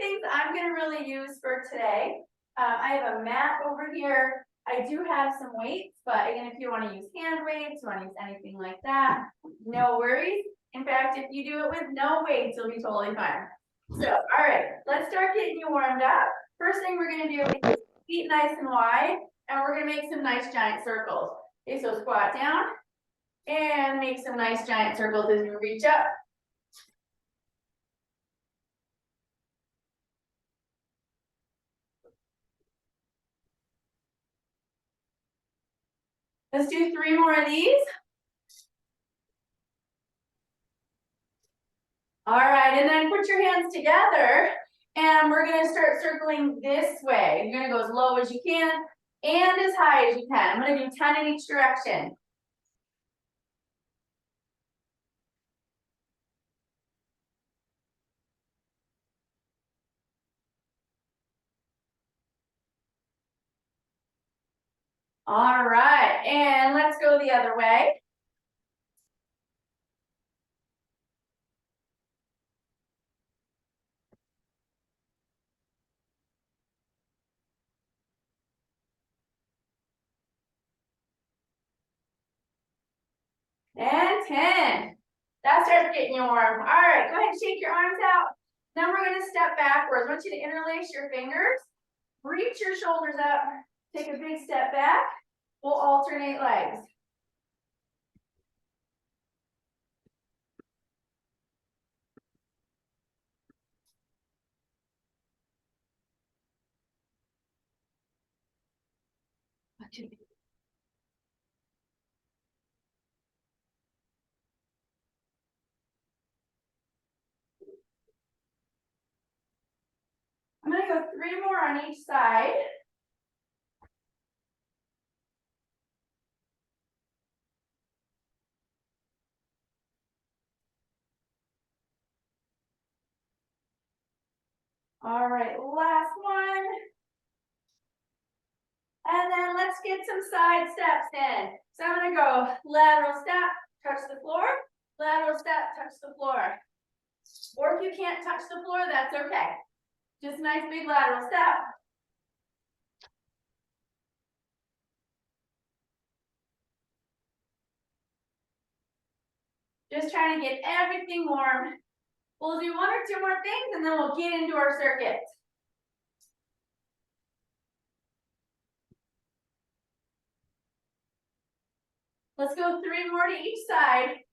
things I'm gonna really use for today, I have a mat over here. I do have some weights, but again, if you wanna use hand weights, you wanna use anything like that, no worries. In fact, if you do it with no weights, you'll be totally fine. So, all right, let's start getting you warmed up. First thing we're gonna do is feet nice and wide, and we're gonna make some nice giant circles. Okay, so squat down and make some nice giant circles as you reach up. Let's do 3 more of these. All right, and then put your hands together, and we're gonna start circling this way. You're gonna go as low as you can and as high as you can. I'm gonna do 10 in each direction. All right, and let's go the other way. And 10. That starts getting you warm. All right, go ahead and shake your arms out. Then we're gonna step backwards. I want you to interlace your fingers, reach your shoulders up, take a big step back. We'll alternate legs. I'm gonna go 3 more on each side. All right, last one. And then let's get some side steps in. So I'm gonna go lateral step, touch the floor, lateral step, touch the floor. Or if you can't touch the floor, that's okay. Just nice big lateral step. Just trying to get everything warm. We'll do 1 or 2 more things and then we'll get into our circuit. Let's go 3 more to each side.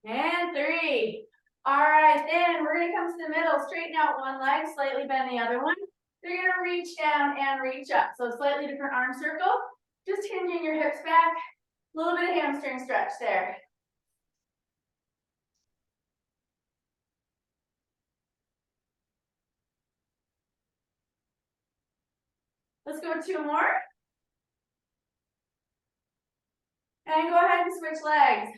And 3. All right, then we're gonna come to the middle, straighten out one leg, slightly bend the other one. You're gonna reach down and reach up. So slightly different arm circle, just hinging your hips back, a little bit of hamstring stretch there. Let's go 2 more. And go ahead and switch legs.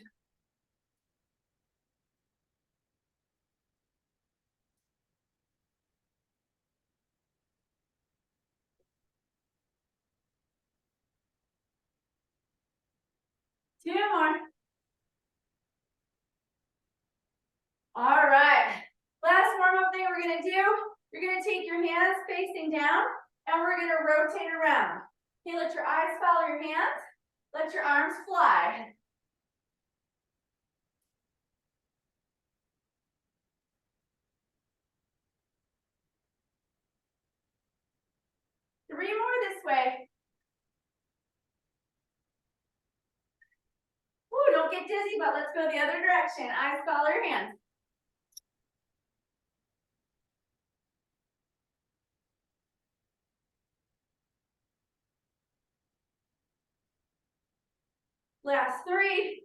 Two more. All right. Last warm-up thing we're gonna do, you're gonna take your hands facing down and we're gonna rotate around. Okay, let your eyes follow your hands. Let your arms fly. Three more this way. Ooh, don't get dizzy, but let's go the other direction. Eyes follow your hands. Last 3.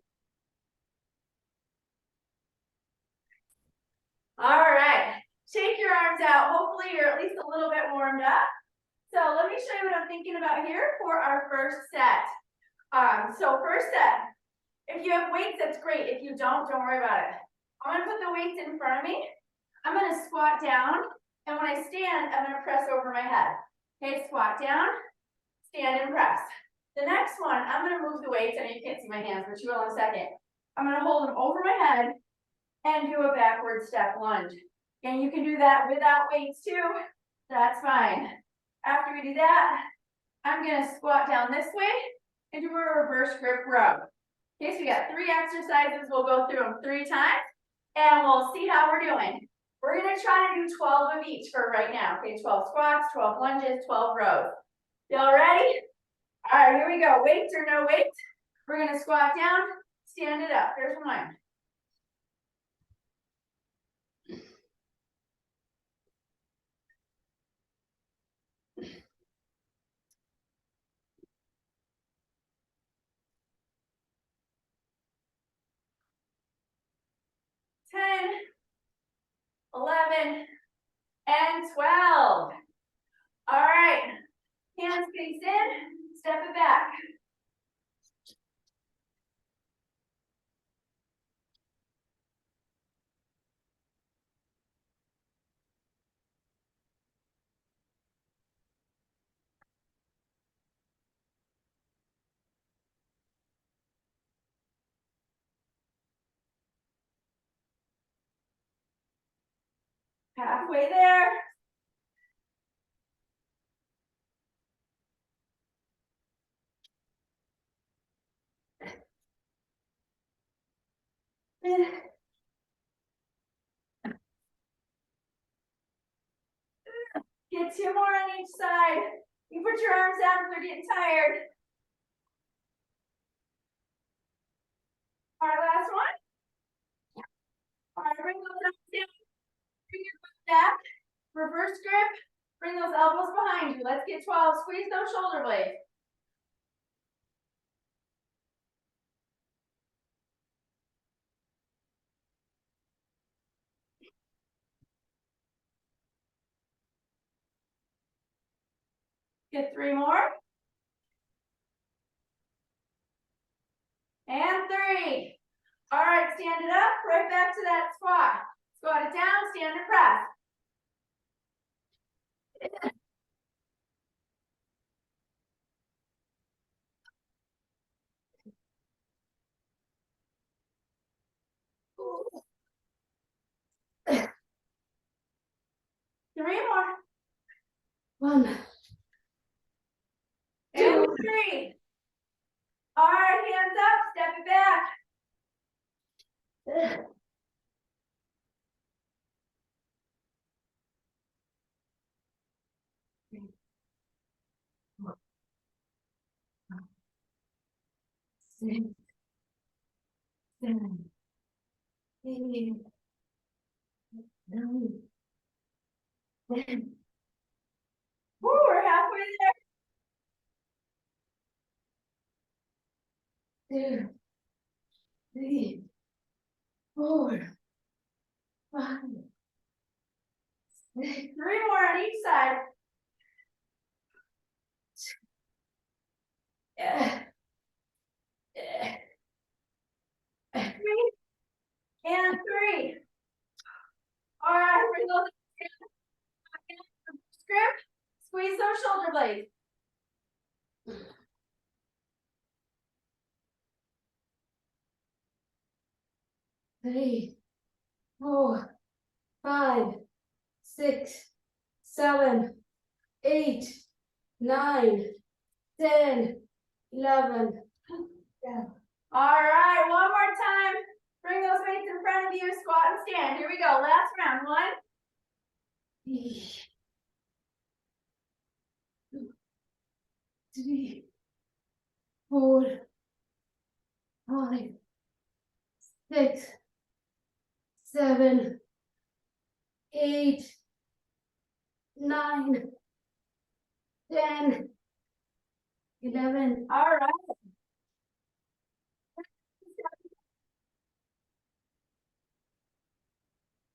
All right. Shake your arms out. Hopefully you're at least a little bit warmed up. So let me show you what I'm thinking about here for our first set. So first set, if you have weights, that's great. If you don't worry about it. I'm gonna put the weights in front of me. I'm gonna squat down, and when I stand, I'm gonna press over my head. Okay, squat down, stand and press. The next one, I'm gonna move the weights. I know you can't see my hands, but you will in a second. I'm gonna hold them over my head and do a backward step lunge. And you can do that without weights too. That's fine. After we do that, I'm gonna squat down this way and do a reverse grip row. Okay, so we got 3 exercises. We'll go through them 3 times and we'll see how we're doing. We're gonna try to do 12 of each for right now. Okay, 12 squats, 12 lunges, 12 rows. Y'all ready? All right, here we go. Weights or no weights. We're gonna squat down, stand it up. Here's one. Ten, 11, and 12. All right, hands face in, step it back. Halfway there. Get 2 more on each side. You put your arms down if they're getting tired. All right, last one. All right, bring those arms down. Bring your foot back. Reverse grip. Bring those elbows behind you. Let's get 12. Squeeze those shoulder blades. Get 3 more. And 3. All right, stand it up. Right back to that squat. Squat it down, stand and press. Three more. 1, And 3. All right, hands up, step it back. 6, 7, 8, 9, 10. Woo, we're halfway there. 2, 3, 4, 5, 6, 3 more on each side. And 3. All right, bring those grip. Squeeze those shoulder blades. 3, 4, 5, 6, 7, 8, 9, 10, 11. Yeah. All right, one more time. Bring those weights in front of you. Squat and stand. Here we go. Last round. 1, 2, 3, 4, 5, 6, 7, 8, 9, 10, 11. All right.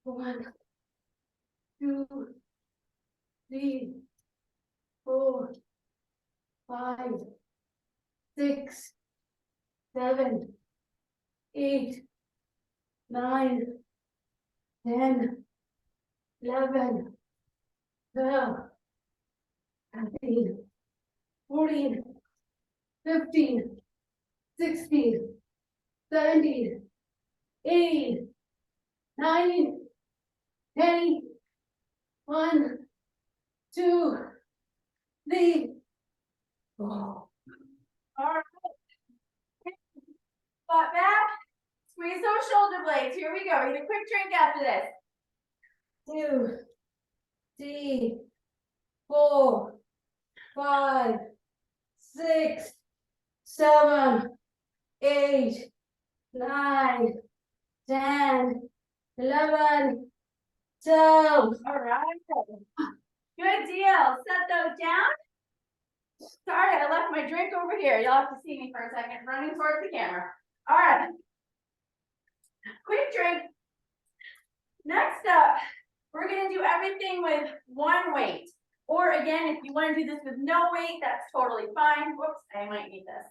One, 2, 3, 4, 5, 6, 7, 8, 9, 10, 11, 12, 13, 14, 15, 16, 17, 18, 19, 20, 1, 2, 3, 4. All right. Flat back. Squeeze those shoulder blades. Here we go. Need a quick drink after this. 2, 3, 4, 5, 6, 7, 8, 9, 10, 11, 12. All right. Good deal. Set those down. Sorry, I left my drink over here. You'll have to see me for a second, running towards the camera. All right. Quick drink. Next up, we're gonna do everything with one weight. Or again, if you want to do this with no weight, that's totally fine. Whoops, I might need this.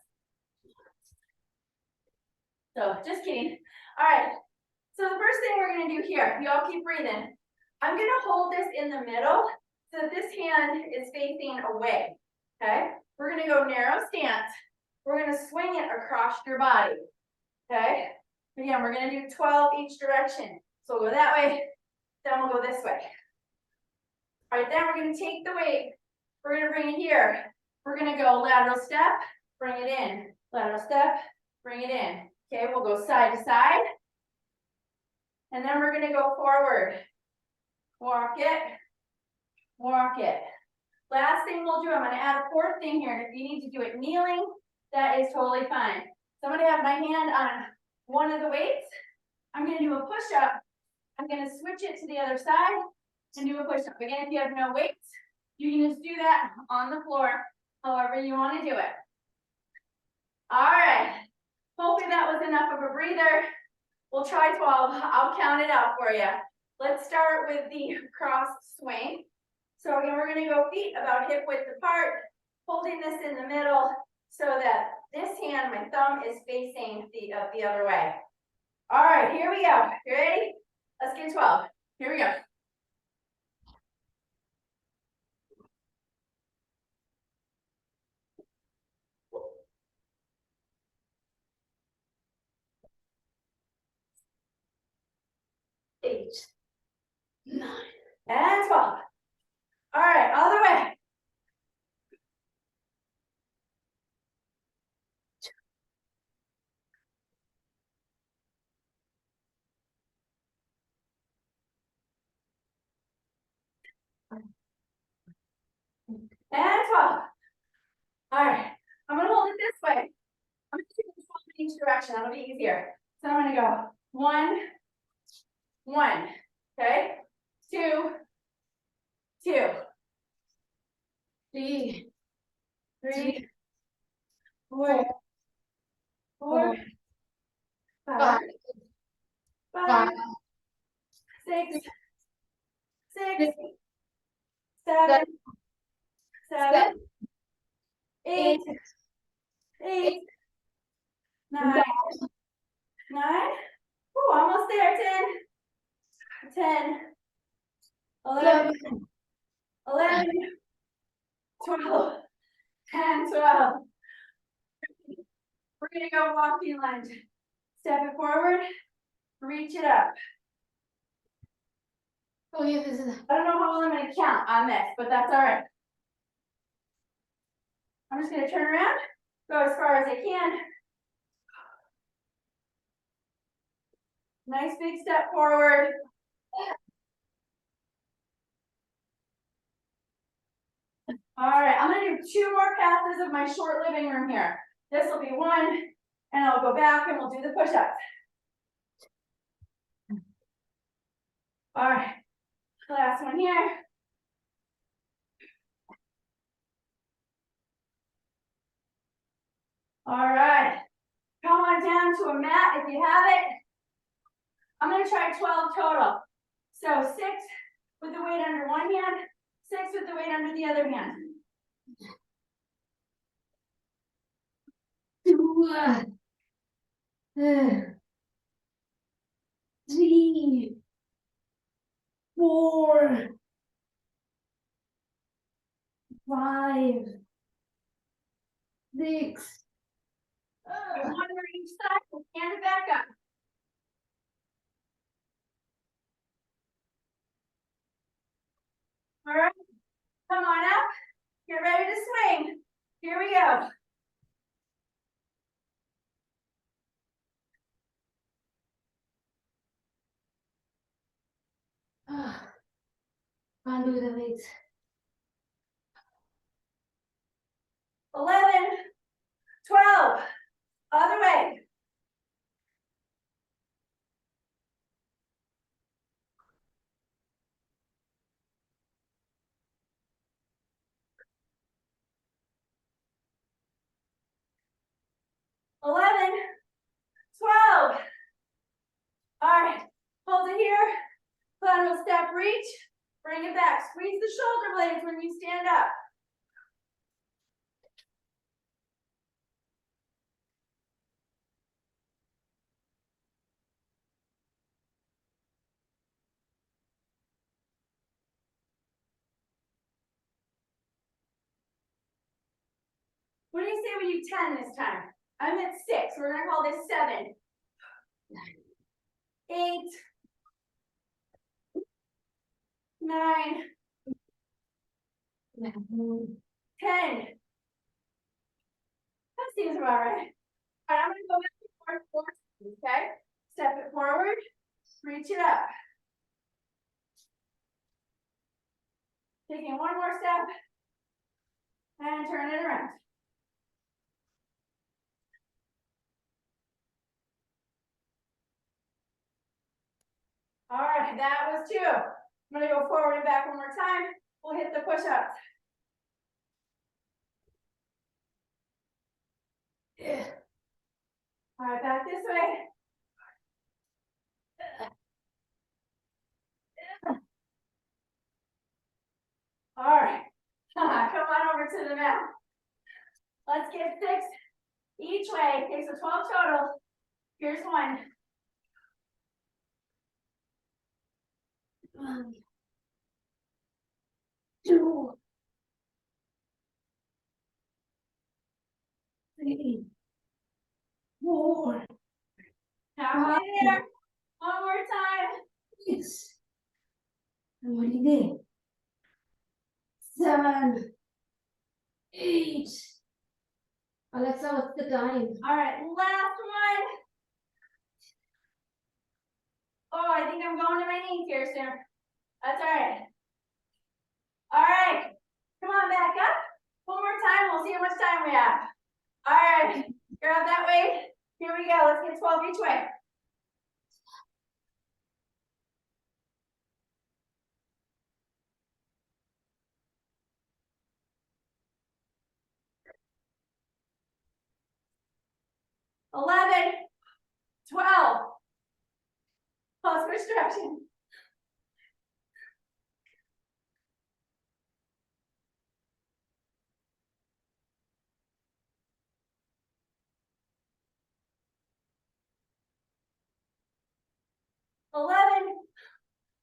So just kidding. All right. So the first thing we're gonna do here, you all keep breathing. I'm gonna hold this in the middle so that this hand is facing away. Okay? We're gonna go narrow stance. We're gonna swing it across your body. Okay? Again, we're gonna do 12 each direction. So we'll go that way, then we'll go this way. All right, then we're gonna take the weight. We're gonna bring it here. We're gonna go lateral step, bring it in. Lateral step, bring it in. Okay, we'll go side to side. And then we're gonna go forward. Walk it, walk it. Last thing we'll do, I'm gonna add a fourth thing here. And if you need to do it kneeling, that is totally fine. So I'm gonna have my hand on one of the weights. I'm gonna do a push-up. I'm gonna switch it to the other side and do a push-up. Again, if you have no weights, you can just do that on the floor, however you wanna do it. All right, hopefully that was enough of a breather. We'll try 12, I'll count it out for you. Let's start with the cross swing. So again, we're gonna go feet about hip width apart, holding this in the middle so that this hand, my thumb, is facing the other way. All right, here we go. You ready? Let's get 12. Here we go. Eight, 9, And 12. All right, other way. And 12. All right, I'm gonna hold it this way. I'm gonna do this one in each direction, that'll be easier. So I'm gonna go 1, 1, okay? 2, 2, 3, 3, 4, 4, 5, 5, 5, 6, 6, 7, 7, 8, 8, 9, 9. Ooh, almost there. 10, 10, 11, 11, 12, 10, 12. We're gonna go walking lunge. Step it forward, reach it up. Oh yeah, this is. I don't know how well I'm gonna count on this, but that's all right. I'm just gonna turn around, go as far as I can. Nice big step forward. All right, I'm gonna do 2 more passes of my short living room here. This will be 1, and I'll go back and we'll do the push-ups. All right, last one here. All right, come on down to a mat if you have it. I'm gonna try 12 total. So 6 with the weight under one hand, 6 with the weight under the other hand. 2, 3, 4, 5, 6, Can't do the weights. 11, 12, other way. 11, 12. All right, hold it here. Lateral step, reach, bring it back. Squeeze the shoulder blades when you stand up. What do you say we do 10 this time? I'm at 6. We're gonna call this 7. 8, 9, 10. That seems about right. All right, I'm gonna go back and forth 4 times, okay? Step it forward, reach it up. Taking one more step, and turn it around. All right, that was 2. I'm gonna go forward and back one more time. We'll hit the push-ups. Yeah. All right, back this way. All right, come on over to the mat. Let's get 6 each way. Okay, so 12 total. Here's 1. 1, 2, 3, 4, Halfway there. One more time. 6. And what do you think? 7, 8. Alexa, what's the time? All right, last one. Oh, I think I'm going to my knees here soon. That's all right. All right, come on back up. One more time, we'll see how much time we have. All right, grab that weight. Here we go, let's get 12 each way. $11, 12. Pause for stretching. $11,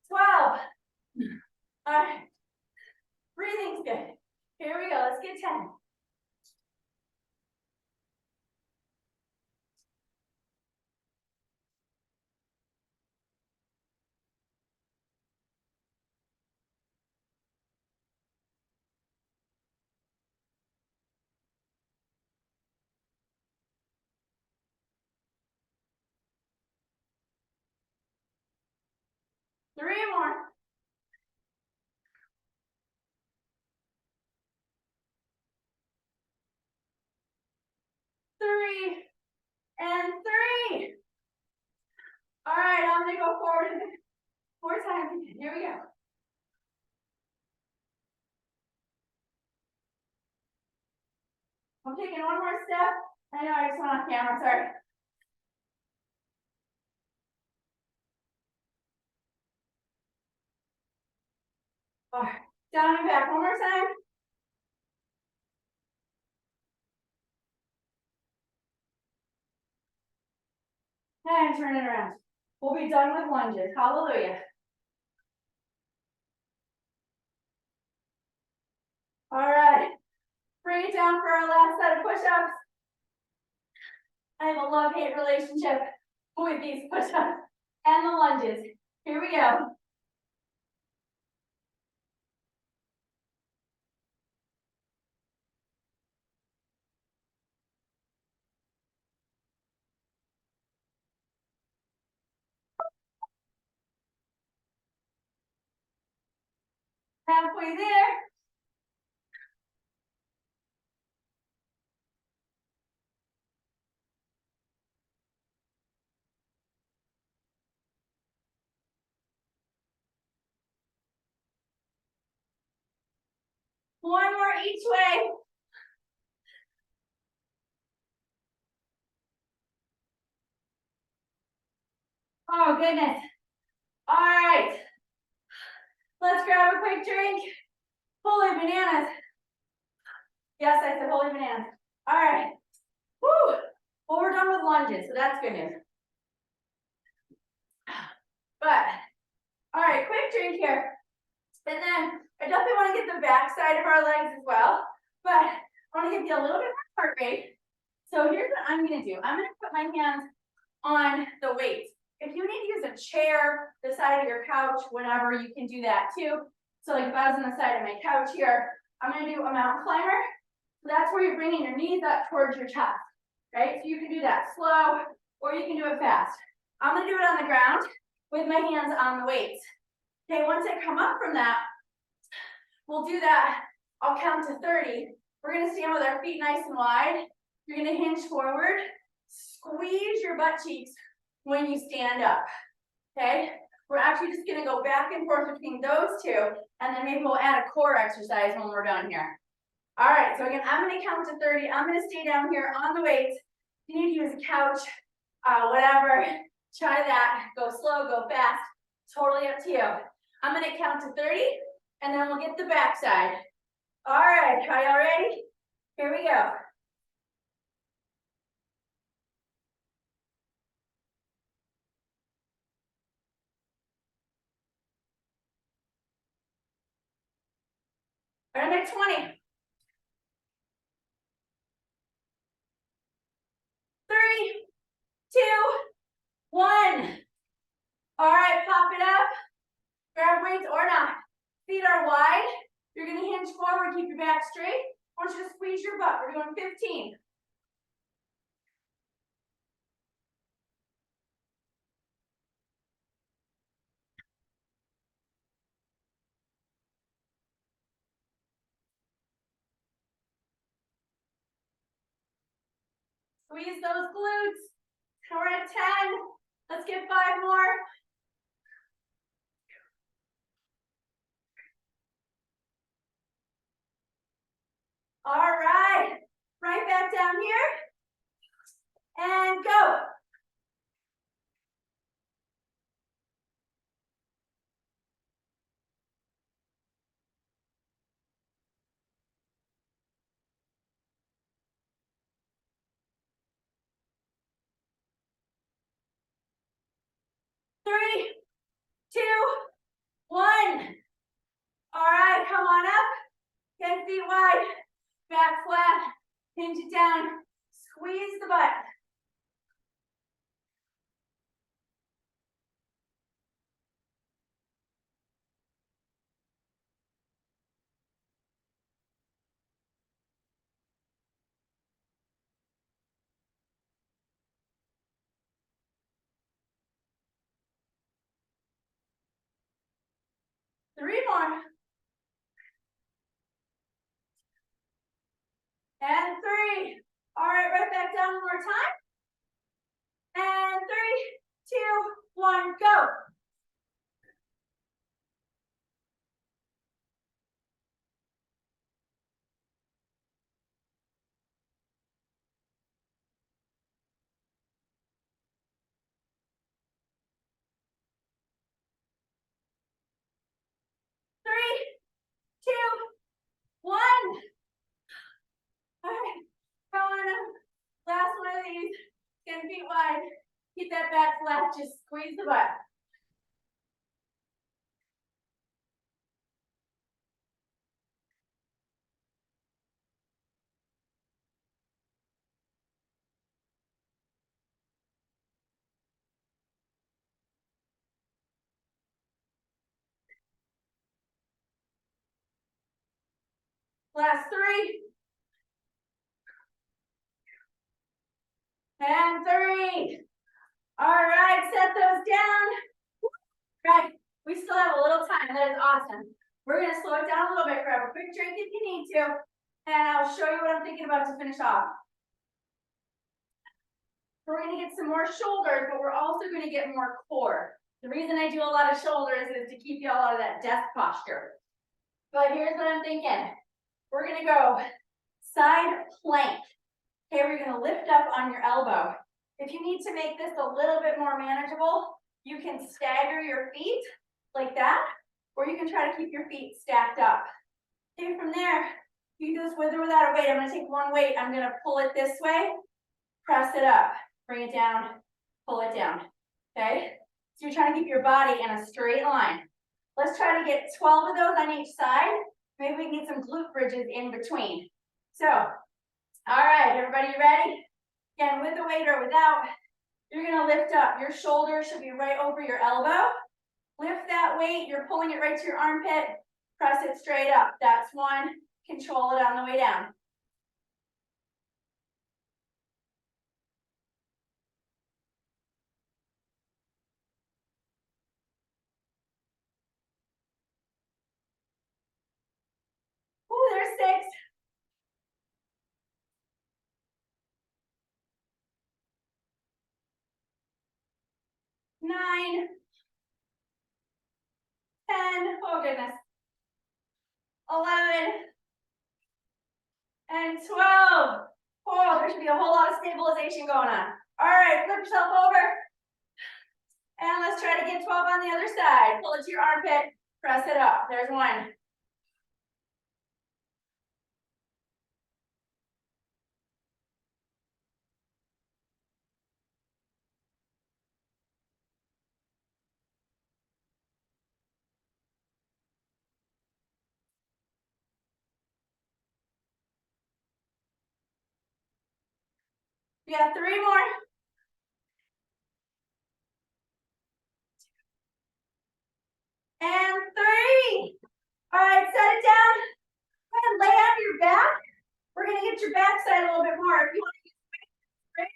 12. All right, breathing's good. Here we go, let's get 10. Three more. 3 and 3. All right, I'm gonna go forward 4 times. Here we go. I'm taking one more step. I know I just went on camera, sorry. All right, down and back one more time. And turn it around. We'll be done with lunges. Hallelujah. All right, bring it down for our last set of push-ups. I have a love-hate relationship with these push-ups and the lunges. Here we go. Halfway there. One more each way. Oh, goodness. All right. Let's grab a quick drink. Holy bananas. Yes, I said holy bananas. All right. Woo. Well, we're done with lunges, so that's good news. But, all right, quick drink here. And then I definitely want to get the back side of our legs as well. But I want to give you a little bit more heart rate. So here's what I'm going to do. I'm going to put my hands on the weights. If you need to use a chair, the side of your couch, whatever, you can do that too. So like if I was on the side of my couch here, I'm going to do a mountain climber. So that's where you're bringing your knees up towards your chest, right? So you can do that slow or you can do it fast. I'm going to do it on the ground with my hands on the weights. Okay, once I come up from that, we'll do that. I'll count to 30. We're going to stand with our feet nice and wide. You're going to hinge forward. Squeeze your butt cheeks when you stand up, okay? We're actually just gonna go back and forth between those two, and then maybe we'll add a core exercise when we're done here. All right, so again, I'm gonna count to 30. I'm gonna stay down here on the weights. If you need to use a couch, whatever, try that. Go slow, go fast, totally up to you. I'm gonna count to 30, and then we'll get the back side. All right, are y'all ready? Here we go. We're gonna make 20. 3, 2, 1. All right, pop it up. Grab weights or not. Feet are wide. You're gonna hinge forward, keep your back straight. I want you to squeeze your butt. We're doing 15. Squeeze those glutes. We're at 10. Let's get 5 more. All right. Right back down here. And go. Three, 2, 1. All right, come on up. 10 feet wide. Back flat. Hinge it down. Squeeze the butt. Three more. And 3. All right, right back down one more time. And 3, 2, 1, go. Three, 2, 1. All right, going up. Last one of these. 10 feet wide. Keep that back flat. Just squeeze the butt. Last 3. And 3. All right, set those down. Right, we still have a little time. That is awesome. We're gonna slow it down a little bit, grab a quick drink if you need to, and I'll show you what I'm thinking about to finish off. We're gonna get some more shoulders, but we're also gonna get more core. The reason I do a lot of shoulders is to keep you all out of that desk posture. But here's what I'm thinking. We're gonna go side plank. Okay, we're gonna lift up on your elbow. If you need to make this a little bit more manageable, you can stagger your feet like that, or you can try to keep your feet stacked up. Okay, from there, you can do this with or without a weight. I'm gonna take one weight, I'm gonna pull it this way, press it up, bring it down, pull it down, okay? So you're trying to keep your body in a straight line. Let's try to get 12 of those on each side. Maybe we can get some glute bridges in between. So, all right, everybody, you ready? Again, with the weight or without, you're gonna lift up. Your shoulder should be right over your elbow. Lift that weight, you're pulling it right to your armpit, press it straight up. That's one, control it on the way down. Ooh, there's 6. 9, 10, oh goodness, 11, and 12. Oh, there should be a whole lot of stabilization going on. All right, flip yourself over. And let's try to get 12 on the other side. Pull it to your armpit, press it up. There's 1. We got 3 more. And 3. All right, set it down. Go ahead and lay on your back. We're gonna get your backside a little bit more. If you want to use weight,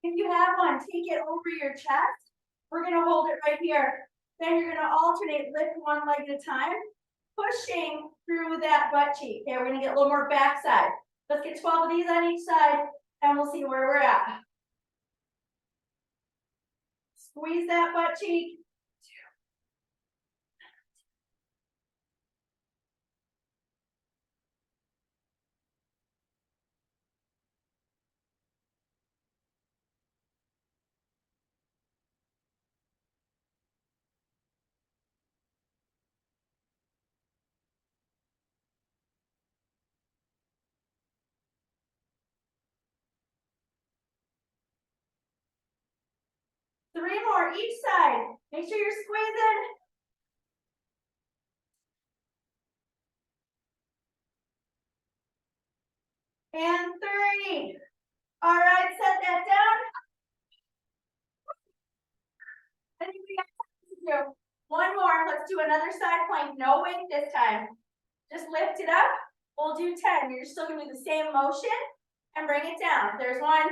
if you have one, take it over your chest. We're gonna hold it right here. Then you're gonna alternate, lift one leg at a time, pushing through that butt cheek. Okay, we're gonna get a little more backside. Let's get 12 of these on each side, and we'll see where we're at. Squeeze that butt cheek. 3 more each side. Make sure you're squeezing. And 3. All right, set that down. I think we got to do 1 more. Let's do another side plank. No weight this time. Just lift it up. We'll do 10. You're still gonna do the same motion and bring it down. There's 1.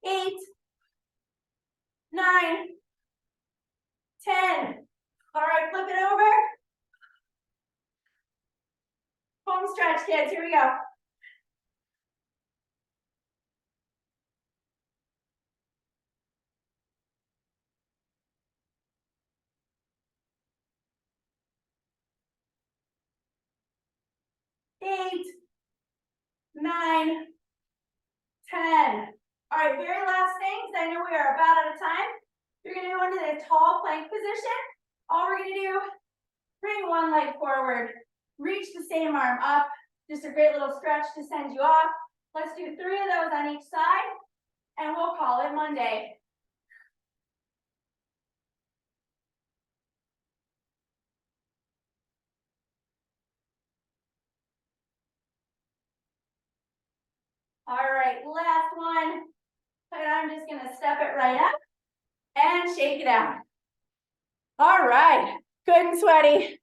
8, 9, 10. All right, flip it over. Home stretch, kids. Here we go. 8, 9, 10. All right, very last thing, because I know we are about out of time. You're gonna go into the tall plank position. All we're gonna do, bring one leg forward, reach the same arm up. Just a great little stretch to send you off. Let's do 3 of those on each side, and we'll call it Monday. All right, last one. And I'm just gonna step it right up and shake it out. All right, good and sweaty.